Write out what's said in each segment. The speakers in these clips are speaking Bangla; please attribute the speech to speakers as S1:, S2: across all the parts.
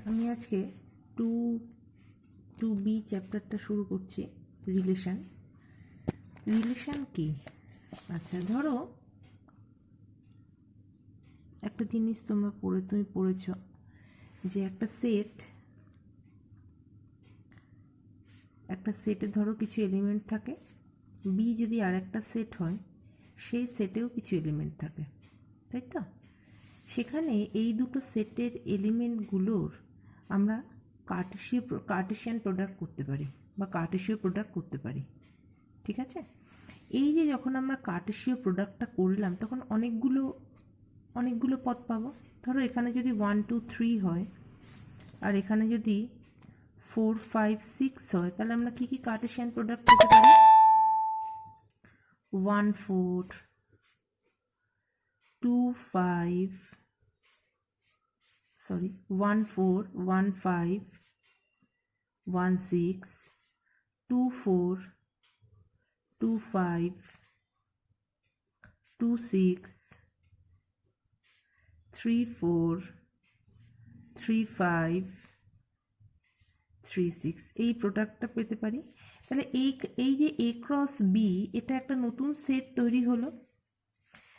S1: আমি আজকে টু টু বি চ্যাপ্টারটা শুরু করছি। রিলেশন কি? আচ্ছা, ধরো একটা জিনিস তুমি পড়েছ যে একটা সেটে ধরো কিছু এলিমেন্ট থাকে, বি যদি আর একটা সেট হয় সেই সেটেও কিছু এলিমেন্ট থাকে, তাই তো? সেখানে এই দুটো সেটের এলিমেন্টগুলোর আমরা কার্টেশিয়ান প্রোডাক্ট করতে পারি বা কার্টেশীয় প্রোডাক্ট করতে পারি, ঠিক আছে? এই যে যখন আমরা কার্টেশীয় প্রোডাক্টটা করলাম তখন অনেকগুলো পদ পাবো। ধরো এখানে যদি 1 2 3 হয় আর এখানে যদি 4 5 6 হয়, তাহলে আমরা কি কি কার্টেশিয়ান প্রোডাক্ট পেতে পারি? 1 4 2 5 সরি 1 4 1 5 1 6 2 4 2 5 2 6 3 4 3 5 3 6 এই প্রোডাক্টটা পেতে পারি। তাহলে এই যে এ ক্রস বি, এটা একটা নতুন সেট তৈরি হলো।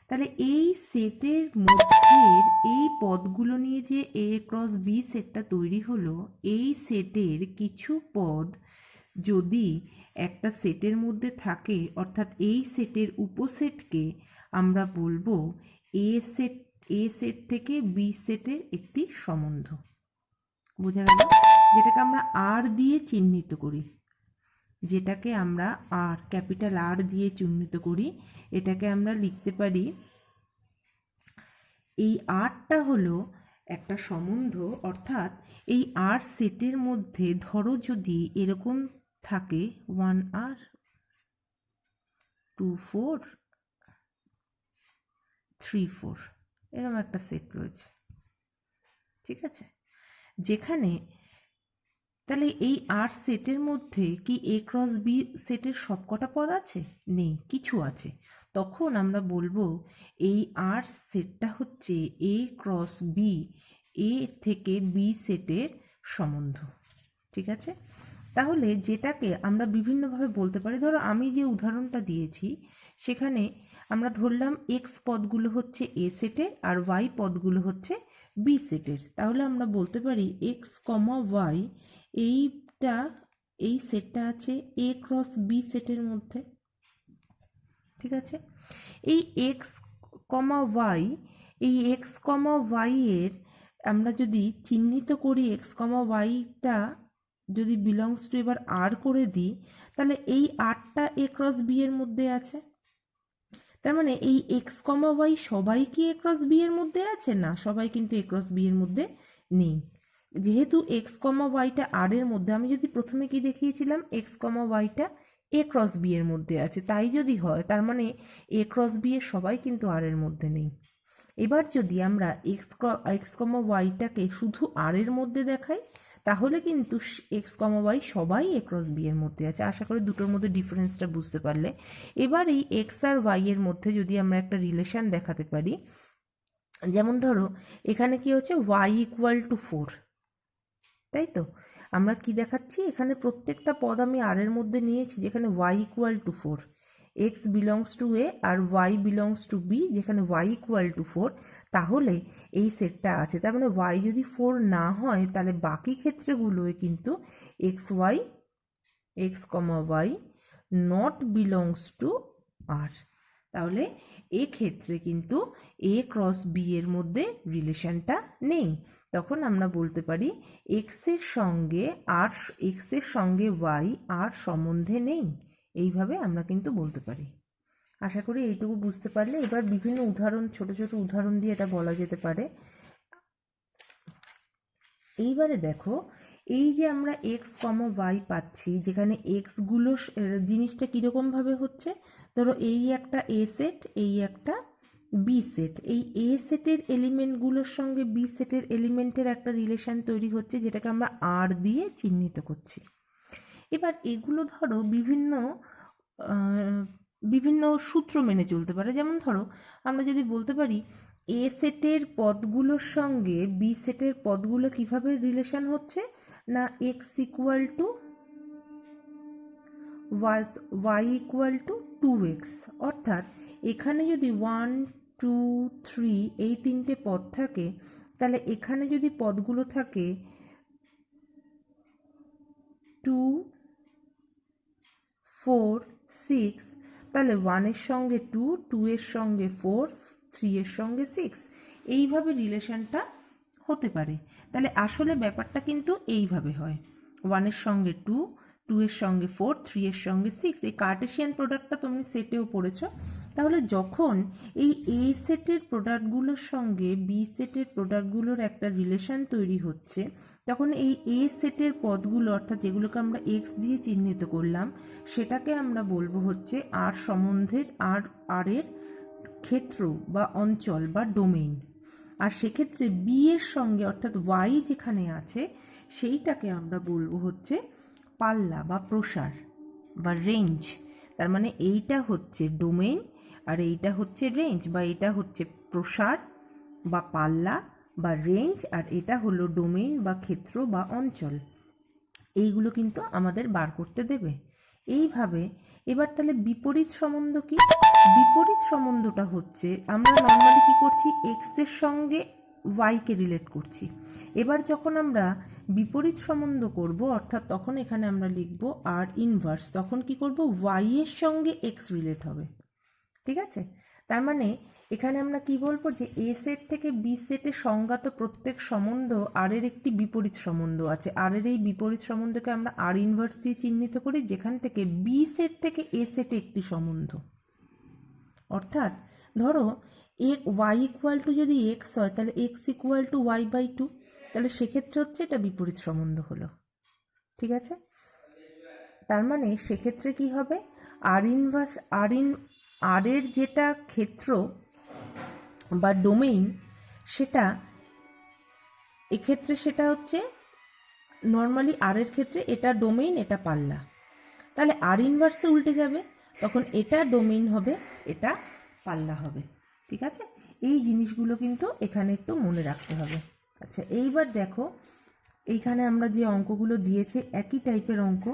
S1: তাহলে এই সেটের মধ্যের এই পদগুলো নিয়ে যে এ ক্রস বি সেটটা তৈরি হলো, এই সেটের কিছু পদ যদি একটা সেটের মধ্যে থাকে, অর্থাৎ এই সেটের উপসেটকে আমরা বলবো এ সেট থেকে বি সেটের একটি সম্বন্ধ। বোঝা গেল? যেটাকে আমরা আর দিয়ে চিহ্নিত করি, ক্যাপিটাল আর দিয়ে চিহ্নিত করি। এটাকে আমরা লিখতে পারি, এই আরটা হলো একটা সম্বন্ধ, অর্থাৎ এই আর সেটের মধ্যে ধরো যদি এরকম থাকে 1 আর 2 4 3 4, এরকম একটা সেট রয়েছে, ঠিক আছে? যেখানে তাহলে এই আর সেটের মধ্যে কি এ ক্রস বি সেটের সবকটা পদ আছে? নেই, কিছু আছে। তখন আমরা বলবো এই আর সেটটা হচ্ছে এ ক্রস বি, এ থেকে বি সেটের সম্বন্ধ, ঠিক আছে? তাহলে যেটাকে আমরা বিভিন্নভাবে বলতে পারি, ধরো আমি যে উদাহরণটা দিয়েছি সেখানে আমরা ধরলাম এক্স পদগুলো হচ্ছে এ সেটের আর ওয়াই পদগুলো হচ্ছে বি সেটের। তাহলে আমরা বলতে পারি এক্স কমা ওয়াই, এই সেটটা আছে এ ক্রস বি সেটের মধ্যে, ঠিক আছে? এই এক্স কমা ওয়াই, এই এক্স কমা ওয়াই এর আমরা যদি চিহ্নিত করি, এক্স কমা ওয়াইটা যদি বিলংস টু এবার আর করে দিই, তাহলে এই আরটা এ ক্রস বি এর মধ্যে আছে। তার মানে এই এক্স কমা ওয়াই সবাই কি এ ক্রস বি এর মধ্যে আছে? না, সবাই কিন্তু এ ক্রস বি এর মধ্যে নেই। যেহেতু এক্স কমা ওয়াইটা আর এর মধ্যে, আমি যদি প্রথমে কি দেখিয়েছিলাম, এক্স কমা ওয়াইটা এ ক্রস বি এর মধ্যে আছে, তাই যদি হয় তার মানে এ ক্রস বি এর সবাই কিন্তু আর এর মধ্যে নেই। এবার যদি আমরা এক্স কমা ওয়াইটাকে শুধু আর এর মধ্যে দেখাই, তাহলে কিন্তু এক্স কমা ওয়াই সবাই এ ক্রস বি এর মধ্যে আছে। আশা করি দুটোর মধ্যে ডিফারেন্সটা বুঝতে পারলে। এবার এই এক্স আর ওয়াই এর মধ্যে যদি আমরা একটা রিলেশন দেখাতে পারি, যেমন ধরো এখানে কি হচ্ছে ওয়াই ইকুয়াল টু 4, তাই তো? আমরা কি দেখাচ্ছি, এখানে প্রত্যেকটা পদ আমি আর এর মধ্যে নিয়েছি, যেখানে y equal to 4, x belongs to A আর ওয়াই বিলংস টু বি, যেখানে ওয়াই ইকুয়াল টু 4, তাহলে এই সেটটা আছে। তার মানে ওয়াই যদি 4 না হয়, তাহলে বাকি ক্ষেত্রগুলোয় কিন্তু x comma y not belongs to R. তাহলে এক্ষেত্রে কিন্তু এ ক্রস বি এর মধ্যে রিলেশনটা নেই। তখন আমরা বলতে পারি এক্স এর সঙ্গে ওয়াই আর সম্বন্ধে নেই। এইভাবে আমরা কিন্তু বলতে পারি। আশা করি এইটুকু বুঝতে পারলে। এবার বিভিন্ন উদাহরণ, ছোট ছোট উদাহরণ দিয়ে এটা বলা যেতে পারে। এইবারে দেখো, এই যে আমরা এক্স কমা ওয়াই পাচ্ছি, যেখানে এক্স গুলো জিনিসটা কিরকম ভাবে হচ্ছে, ধরো এই একটা এ সেট, এই একটা বি সেট, এই এ সেটের এলিমেন্টগুলোর সঙ্গে বি সেটের এলিমেন্টের একটা রিলেশন তৈরি হচ্ছে, যেটাকে আমরা আর দিয়ে চিহ্নিত করছি। এবার এগুলো ধরো বিভিন্ন সূত্র মেনে চলতে পারে। যেমন ধরো আমরা যদি বলতে পারি এ সেটের পদগুলোর সঙ্গে বি সেটের পদগুলো কিভাবে রিলেশন হচ্ছে, না x equal to y equal to 2x, অর্থাৎ এখানে যদি 1 2 3 এই তিনটে পদ থাকে, তাহলে এখানে যদি পদগুলো থাকে 2 4 6, তাহলে 1 এর সঙ্গে 2, 2 এর সঙ্গে 4, 3 এর সঙ্গে 6, এইভাবে রিলেশনটা হতে পারে। তাহলে আসলে ব্যাপারটা কিন্তু এইভাবে হয়, 1 এর সঙ্গে 2, 2 এর সঙ্গে 4, 3 এর সঙ্গে 6। এই কার্টেশিয়ান প্রোডাক্টটা তুমি সেটেও পড়েছো। তাহলে যখন এই এ সেটের প্রোডাক্টগুলোর সঙ্গে বি সেটের প্রোডাক্টগুলোর একটা রিলেশন তৈরি হচ্ছে, তখন এই এ সেটের পদগুলো, অর্থাৎ যেগুলোকে আমরা এক্স দিয়ে চিহ্নিত করলাম, সেটাকে আমরা বলবো হচ্ছে আর সম্বন্ধের আর এর ক্ষেত্র বা অঞ্চল বা ডোমেইন। আর সেক্ষেত্রে বি এর সঙ্গে অর্থাৎ ওয়াই যেখানে আছে সেইটাকে আমরা বলবো হচ্ছে পাল্লা বা প্রসার বা রেঞ্জ। তার মানে এইটা হচ্ছে ডোমেইন আর এইটা হচ্ছে রেঞ্জ, বা এটা হচ্ছে প্রসার বা পাল্লা বা রেঞ্জ, আর এটা হলো ডোমেইন বা ক্ষেত্র বা অঞ্চল। এইগুলো কিন্তু আমাদের বার করতে দেবে। এইভাবে এবার তাহলে বিপরীত সম্বন্ধ কি? বিপরীত সম্বন্ধটা হচ্ছে আমরা নর্মালি কি করছি, এক্স এর সঙ্গে ওয়াইকে রিলেট করছি। এবার যখন আমরা বিপরীত সম্বন্ধ করব, অর্থাৎ তখন এখানে আমরা লিখব আর ইনভার্স, তখন কি করব, ওয়াই এর সঙ্গে এক্স রিলেট হবে। ঠিক আছে, তার মানে এখানে আমরা কি বলবো, যে এ সেট থেকে বি সেটে সংজ্ঞাত প্রত্যেক সম্বন্ধ আর এর একটি বিপরীত সম্বন্ধ আছে। আর এর এই বিপরীত সম্বন্ধকে আমরা আর ইনভার্স দিয়ে চিহ্নিত করি, যেখান থেকে বি সেট থেকে এ সেটে একটি সম্বন্ধ। অর্থাৎ ধরো ওয়াই ইকুয়াল টু যদি এক্স হয়, তাহলে x equal to y by 2, তাহলে সেক্ষেত্রে হচ্ছে এটা বিপরীত সম্বন্ধ হলো। ঠিক আছে, তার মানে সেক্ষেত্রে কি হবে, আর ইনভার্স আর এর যেটা ক্ষেত্র বা ডোমেইন, সেটা এক্ষেত্রে সেটা হচ্ছে নর্মালি আর এর ক্ষেত্রে এটা ডোমেইন, এটা পাল্লা। তাহলে আর ইনভার্সে উল্টে যাবে, তখন এটা ডোমেইন হবে, এটা পাল্লা হবে। ঠিক আছে, এই জিনিসগুলো কিন্তু এখানে একটু মনে রাখতে হবে। আচ্ছা, এইবার দেখো এইখানে আমরা যে অঙ্কগুলো দিয়েছে একই টাইপের অঙ্ক,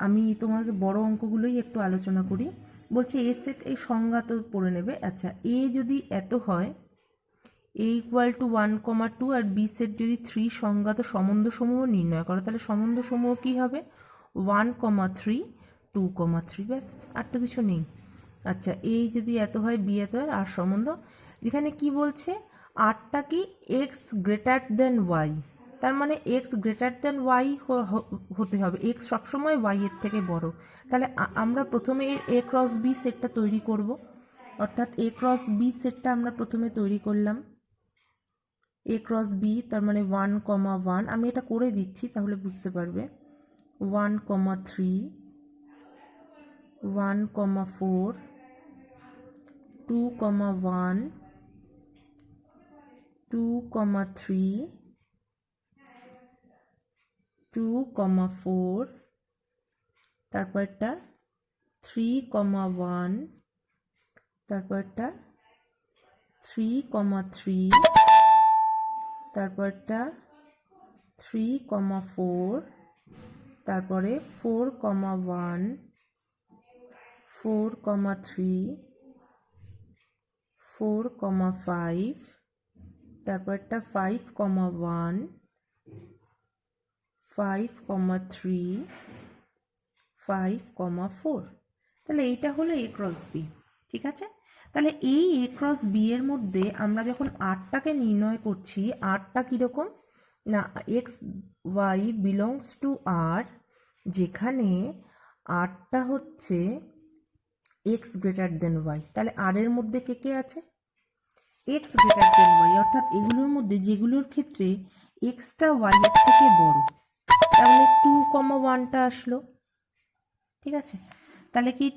S1: আমি তোমাকে বড় অঙ্কগুলোই একটু আলোচনা করি। বলছে এ সেট, এই সংজ্ঞা তো পড়ে নেবে। আচ্ছা, এ যদি এত হয়, এ ইকুয়াল টু 1,2, আর বি সেট যদি 3, সংজ্ঞাত সম্বন্ধসমূহ নির্ণয় করো, তাহলে সম্বন্ধসমূহ কী হবে, 1,3, 2,3, ব্যাস, আর তো কিছু নেই। আচ্ছা, এ যদি এত হয়, বি এত হয়, আর সম্বন্ধ যেখানে কি বলছে, আরটা কি এক্স গ্রেটার দেন ওয়াই, তার মানে এক্স গ্রেটার দেন ওয়াই হতে হবে, এক্স সবসময় ওয়াই এর থেকে বড়। তাহলে আমরা প্রথমে এ ক্রস বি সেটটা তৈরি করব, অর্থাৎ এ ক্রস বি সেটটা আমরা প্রথমে তৈরি করলাম। এ ক্রস বি, তার মানে 1,1, আমি এটা করে দিচ্ছি তাহলে বুঝতে পারবে, 1,3, 1,4, 2,1, 2,3, 2,4, তারপরটা 3,1, তারপরটা 3,3, তারপরটা 3,4, তারপরে 4,1, 4,3, 4,5, তারপরটা 5,1, 5,3, 5,4। তাহলে এইটা হলো এ ক্রস বি। ঠিক আছে, তাহলে এই এ ক্রস বি এর মধ্যে আমরা যখন আরটাকে নির্ণয় করছি, আরটা কীরকম, না এক্স ওয়াই বিলংস টু আর, যেখানে আরটা হচ্ছে এক্স গ্রেটার দেন ওয়াই। তাহলে আর এর মধ্যে কে কে আছে, এক্স গ্রেটার দেন ওয়াই, অর্থাৎ এগুলোর মধ্যে যেগুলোর ক্ষেত্রে এক্সটা ওয়াই এর থেকে বড়, তাহলে 2,1টা আসলো। ঠিক আছে, তাহলে কি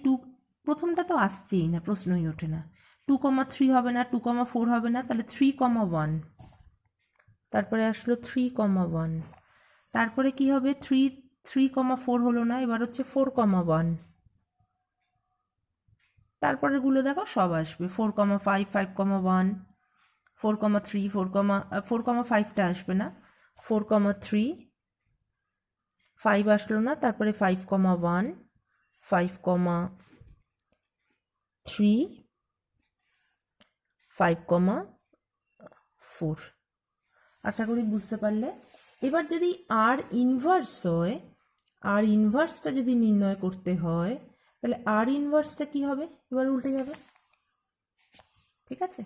S1: প্রথমটা তো আসছেই না, প্রশ্নই ওঠে না, 2,3 হবে না, 2,4 হবে না, তাহলে 3,1, তারপরে আসলো 3,1, তারপরে কি হবে, 3,4 হলো না, এবার হচ্ছে 4,1, তারপরেরগুলো দেখো সব আসবে, 4,5, 5,1, 4,3 4,5টা আসবে না, 4,3, 5 আসলো না, তারপরে 5,1, 5,3, 5,4। আশা করি বুঝতে পারলে। এবার যদি আর ইনভার্স হয়, আর ইনভার্সটা যদি নির্ণয় করতে হয়, তাহলে আর ইনভার্সটা কি হবে? এবার উল্টে যাবে, ঠিক আছে?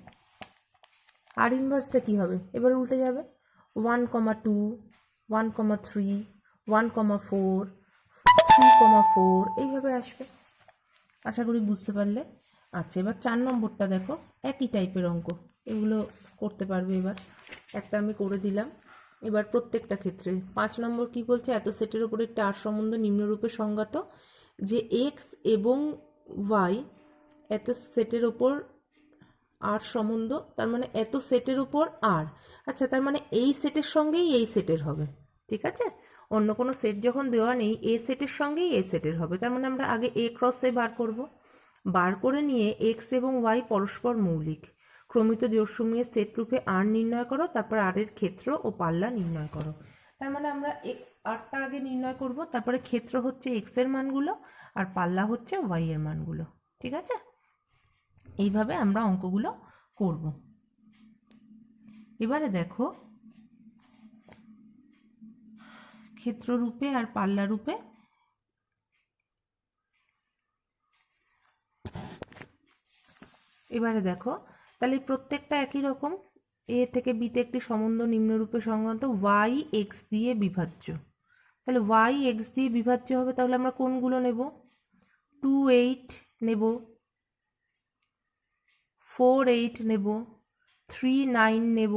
S1: আর ইনভার্সটা কি হবে? এবার উল্টে যাবে, 1,2, 1,3, 1,4, 3,4 এইভাবে আসবে। আশা করি বুঝতে পারলে। আচ্ছা, এবার 4 নম্বরটা দেখো, একই টাইপের অঙ্ক, এগুলো করতে পারবে। এবার একটা আমি করে দিলাম। এবার প্রত্যেকটা ক্ষেত্রে 5 নম্বর কি বলছে? এত সেটের ওপর একটা আর সম্বন্ধ নিম্নরূপে সংজ্ঞাত যে এক্স এবং ওয়াই এত সেটের ওপর আর সম্বন্ধ, তার মানে এত সেটের উপর আর। আচ্ছা, তার মানে এই সেটের সঙ্গেই এই সেটের হবে, ঠিক আছে? অন্য কোনো সেট যখন দেওয়া নেই, এ সেটের সঙ্গেই এ সেটের হবে। তার মানে আমরা আগে এ ক্রস এ বার করব, বার করে নিয়ে এক্স এবং ওয়াই পরস্পর মৌলিক ক্রমিত জোড়সমূহের সেট রূপে আর নির্ণয় করো, তারপর আর এর ক্ষেত্র ও পাল্লা নির্ণয় করো। তার মানে আমরা এক্স আরটা আগে নির্ণয় করব, তারপরে ক্ষেত্র হচ্ছে এক্স এর মানগুলো আর পাল্লা হচ্ছে ওয়াই এর মানগুলো, ঠিক আছে? এইভাবে আমরা অঙ্কগুলো করব। এবারে দেখো, ক্ষেত্র রূপে আর পাল্লা রূপে এবারে দেখো, তাহলে প্রত্যেকটা একই রকম। এ থেকে বিতে একটি সম্বন্ধ নিম্নরূপে সংক্রান্ত ওয়াই এক্স দিয়ে বিভাজ্য। তাহলে ওয়াই এক্স দিয়ে বিভাজ্য হবে, তাহলে আমরা কোনগুলো নেব? 2,8 নেব, 4,8 নেব, 3,9 নেব,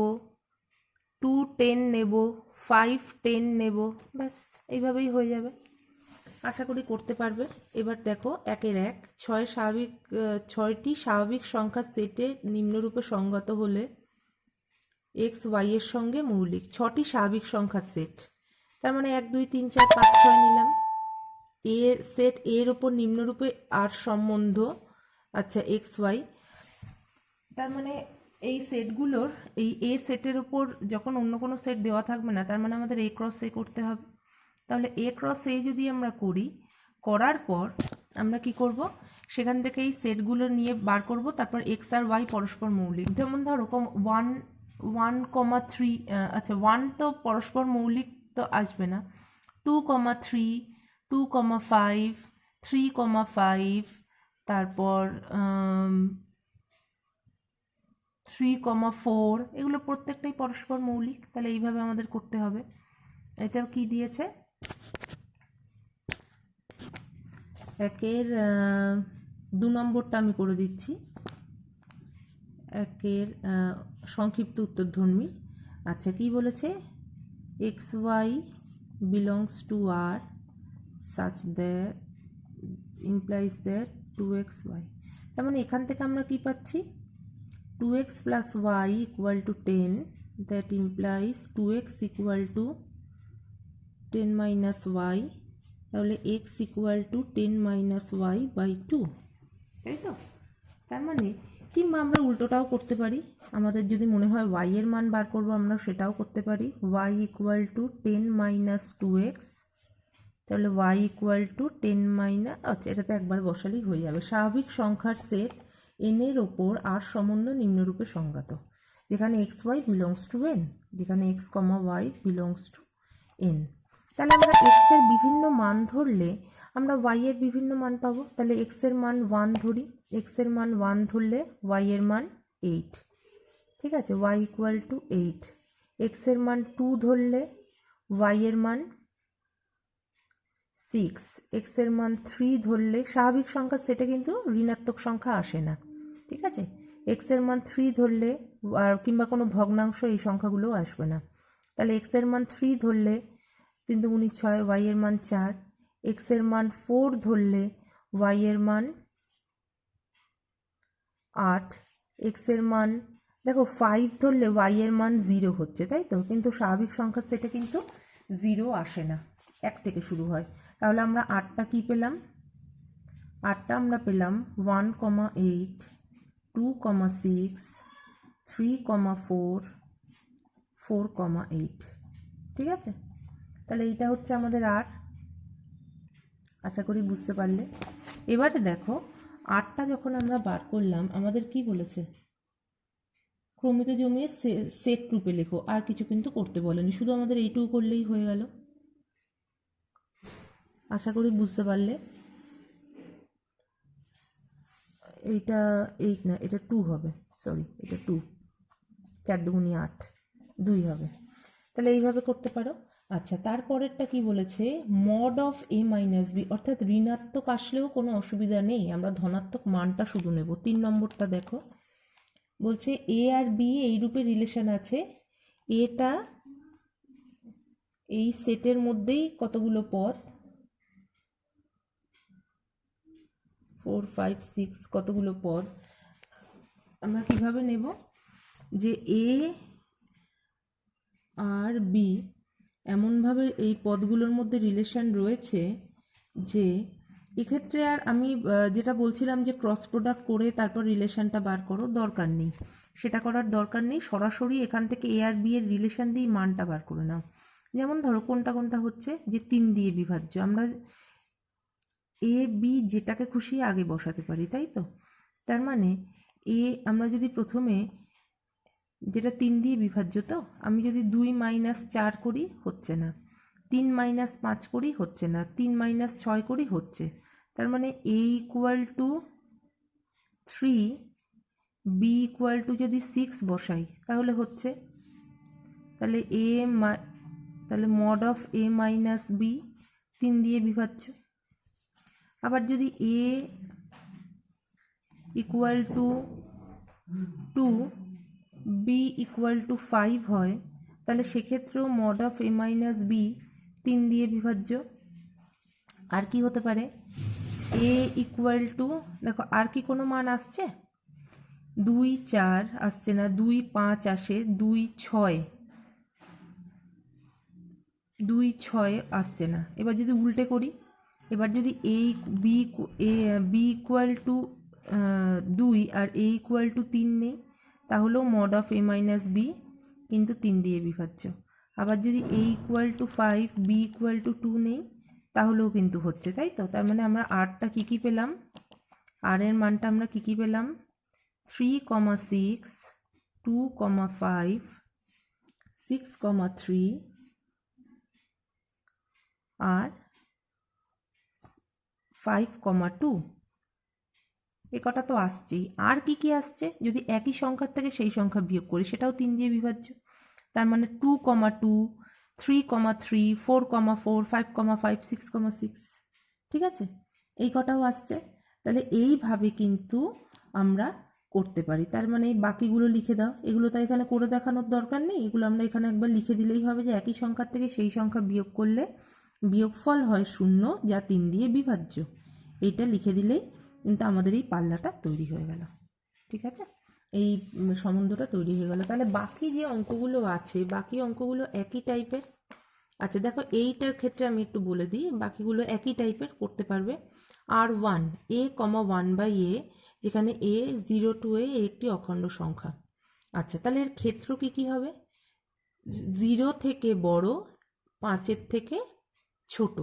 S1: 2,10 নেব, 5,10 নেব, ব্যাস এইভাবেই হয়ে যাবে। আশা করি করতে পারবে। এবার দেখো, 1 ছয়টি স্বাভাবিক সংখ্যার সেটে নিম্নরূপে সংগত হলে এক্স ওয়াই এর সঙ্গে মৌলিক 6টি স্বাভাবিক সংখ্যার সেট। তার মানে 1, 2, 3, 4, 5, 6 নিলাম। এর সেট এর ওপর নিম্নরূপে আর সম্বন্ধ, আচ্ছা এক্স ওয়াই। তার মানে এই সেটগুলোর, এই এ সেটের ওপর যখন অন্য কোনো সেট দেওয়া থাকবে না, তার মানে আমাদের এ ক্রস এ করতে হবে। তাহলে এ ক্রস এ যদি আমরা করি, করার পর আমরা কি করব? সেখান থেকে এই সেটগুলো নিয়ে বার করব, তারপর এক্স আর ওয়াই পরস্পর মৌলিক। যেমন ধরো 1,3, আচ্ছা 1 তো পরস্পর মৌলিক তো আসবে না, 2,3, 2,5, 3,5, তারপর 3,4, এগুলো প্রত্যেকটাই পরস্পর মৌলিক। তাহলে এইভাবে আমাদের করতে হবে। এটাও কি দিয়েছে? 1-এর 2 নম্বরটা আমি করে দিচ্ছি। 1-এর সংক্ষিপ্ত উত্তরধর্মী। আচ্ছা, কি বলেছে? এক্স ওয়াই বিলংস টু আর such that implies that 2xy। তার মানে এখান থেকে আমরা কি পাচ্ছি? 2x plus y equal to 10, that implies 2x equal to 10 minus y। তাহলে x equal to 10 minus y by 2, তাই তো? তার মানে, কিংবা আমরা উল্টোটাও করতে পারি। আমাদের যদি মনে হয় y এর মান বার করবো, আমরা সেটাও করতে পারি। y equal to 10 minus 2x, তাহলে y equal to 10 minus, আচ্ছা এটাতে একবার বসালেই হয়ে যাবে। স্বাভাবিক সংখ্যার সেট n এর ওপর আর সম্বন্ধ নিম্নরূপে সংজ্ঞাত, যেখানে x y belongs to n, যেখানে x comma y belongs to n। তাহলে আমরা এক্স এর বিভিন্ন মান ধরলে আমরা ওয়াই এর বিভিন্ন মান পাবো। তাহলে এক্স এর মান 1 ধরি, এক্স এর মান 1 ধরলে ওয়াই এর মান 8, ঠিক আছে? Y equal two 8। এক্স এর মান 2 ধরলে ওয়াই এর মান 6, এক্স এর মান 3 ধরলে, স্বাভাবিক সংখ্যার সেটে কিন্তু ঋণাত্মক সংখ্যা আসে না, ঠিক আছে? এক্স এর মান 3 ধরলে, আর কিংবা কোনো ভগ্নাংশ, এই সংখ্যাগুলোও আসবে না। তাহলে এক্স এর মান 3 ধরলে 3 দুগুণে 6, ওয়াই এর মান 4। এক্স এর মান 4 ধরলে ওয়াই এর মান 8। এক্স এর মান, দেখো 5 ধরলে ওয়াই এর মান 0 হচ্ছে, তাই তো? কিন্তু স্বাভাবিক সংখ্যার সেটে কিন্তু 0 আসে না, 1 থেকে শুরু হয়। তাহলে আমরা 8টা কি পেলাম? 8টা আমরা পেলাম 1,8, 2,6, 3,4 4,8। ঠিক আছে, তাহলে এইটা হচ্ছে আমাদের আর। আশা করি বুঝতে পারলে। এবারে দেখো আরটা যখন আমরা বার করলাম আমাদের কি বলেছে, ক্রমিত জমিয়ে সেট রূপে লেখো, আর কিছু কিন্তু করতে বলেনি, শুধু আমাদের এইটুকু করলেই হয়ে গেল। আশা করি বুঝতে পারলে। এইটা 8 না, এটা 2 হবে, সরি এটা 2, 4 দুগুণে 8, 2 হবে। তাহলে এইভাবে করতে পারো। আচ্ছা, তারপরেরটা কি বলেছে, mod of a minus b, অর্থাৎ ঋণাত্মক আসলেও কোনো অসুবিধা নেই, আমরা ধনাত্মক মানটা শুধু নেব। 3 নম্বরটা দেখো, বলছে এ আর বি এই রূপে রিলেশন আছে, এটা এই সেটের মধ্যেই কতগুলো পদ, 4, 5, 6 কতগুলো পদ, আমরা কিভাবে নেব, যে এ আর বি এমনভাবে এই পদগুলোর মধ্যে রিলেশন রয়েছে যে এক্ষেত্রে আর আমি যেটা বলছিলাম যে ক্রস প্রোডাক্ট করে তারপর রিলেশনটা বার করো, দরকার নেই, সেটা করার দরকার নেই। সরাসরি এখান থেকে এ আর বি এর রিলেশন দিয়ে মানটা বার করে নাও। যেমন ধরো কোনটা কোনটা হচ্ছে, যে 3 দিয়ে বিভাজ্য, আমরা এ বি যেটাকে খুশি আগে বসাতে পারি, তাই তো। তার মানে এ আমরা যদি প্রথমে, যেটা 3 দিয়ে বিভাজ্য, তো আমি যদি 2 - 4 করি হচ্ছে না, 3 - 5 করি হচ্ছে না, 3 - 6 করি হচ্ছে। তার মানে a = 3, b = যদি 6 বসাই তাহলে হচ্ছে। তাহলে তাহলে mod of a minus b 3 দিয়ে বিভাজ্য। আবার যদি a = 2, b = 5 হয়, তাহলে সেক্ষেত্রেও mod of a minus b 3 দিয়ে বিভাজ্য। আর কি হতে পারে, a = দেখো আর কি কোনো মান আসছে, 2, 4 আসছে না, 2, 5 আসে, 2, 6, 2, 6 আসছে না। এবার যদি উল্টে করি, এবার যদি b = 2 আর a = 3 নেই, তাহলেও mod of a minus b কিন্তু 3 দিয়ে বিভাজ্য। আবার যদি a = 5, b = 2 নেই, তাহলেও কিন্তু হচ্ছে, তাই তো। তার মানে আমরা আরটা কী কী পেলাম, আর এর মানটা আমরা কী কী পেলাম, 3,6, 2,5, 6,3 আর 5,2। এ কটা তো আসছেই। আর কি কি আসছে, যদি একই সংখ্যার থেকে সেই সংখ্যা বিয়োগ করি সেটাও 3 দিয়ে বিভাজ্য। তার মানে 2,2, 3,3, 4,4, 5,5, 6,6। ঠিক আছে, এই কটাও আসছে। তাহলে এইভাবে কিন্তু আমরা করতে পারি। তার মানে বাকিগুলো লিখে দাও, এগুলো তো এখানে করে দেখানোর দরকার নেই, এগুলো আমরা এখানে একবার লিখে দিলেই হবে যে একই সংখ্যার থেকে সেই সংখ্যা বিয়োগ করলে বিয়োগফল হয় 0, যা 3 দিয়ে বিভাজ্য। এইটা লিখে দিলেই কিন্তু আমাদের এই পাল্লাটা তৈরি হয়ে গেল। ঠিক আছে, এই সম্বন্ধটা তৈরি হয়ে গেল। তাহলে বাকি যে অঙ্কগুলো আছে, বাকি অঙ্কগুলো একই টাইপের। আচ্ছা দেখো, এইটার ক্ষেত্রে আমি একটু বলে দিই, বাকিগুলো একই টাইপের করতে পারবে। R1 a, 1/a, যেখানে a 0 to a একটি অখণ্ড সংখ্যা। আচ্ছা, তাহলে এর ক্ষেত্র কি কি হবে, 0 থেকে বড়, 5-এর থেকে ছোট,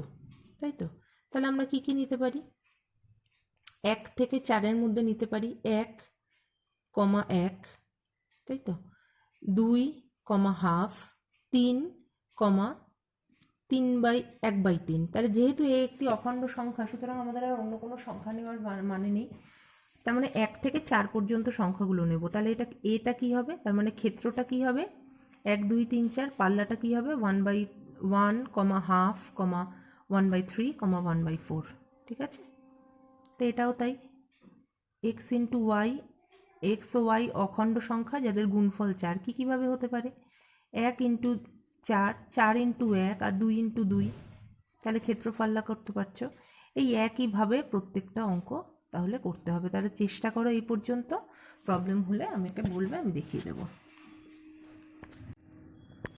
S1: তাই তো। তাহলে আমরা কি কি নিতে পারি, 1 থেকে 4-এর মধ্যে নিতে পারি 1,1, তাই তো, 2,5, 3, 3/1/3। তাহলে যেহেতু এ একটি অখণ্ড সংখ্যা, সুতরাং আমাদের আর অন্য কোনো সংখ্যা নেওয়ার মানে নেই। তার মানে 1 থেকে 4 পর্যন্ত সংখ্যাগুলো নেব। তাহলে এটা কি হবে, তার মানে ক্ষেত্রটা কি হবে, 1, 2, 3, 4, পাল্লাটা কি হবে 1/1, 1/2, 1/3, 1/4। ঠিক আছে, তো এটাও তাই, x × y, x ও y অখণ্ড সংখ্যা যাদের গুণফল 4, কীভাবে হতে পারে, 1 × 4, 4 × 1 আর 2 × 2। তাহলে ক্ষেত্রফলটা করতে পারছো। এই একইভাবে প্রত্যেকটা অঙ্ক তাহলে করতে হবে। তাহলে চেষ্টা করো এই পর্যন্ত, প্রবলেম হলে আমাকে বলবে, আমি দেখিয়ে দেবো।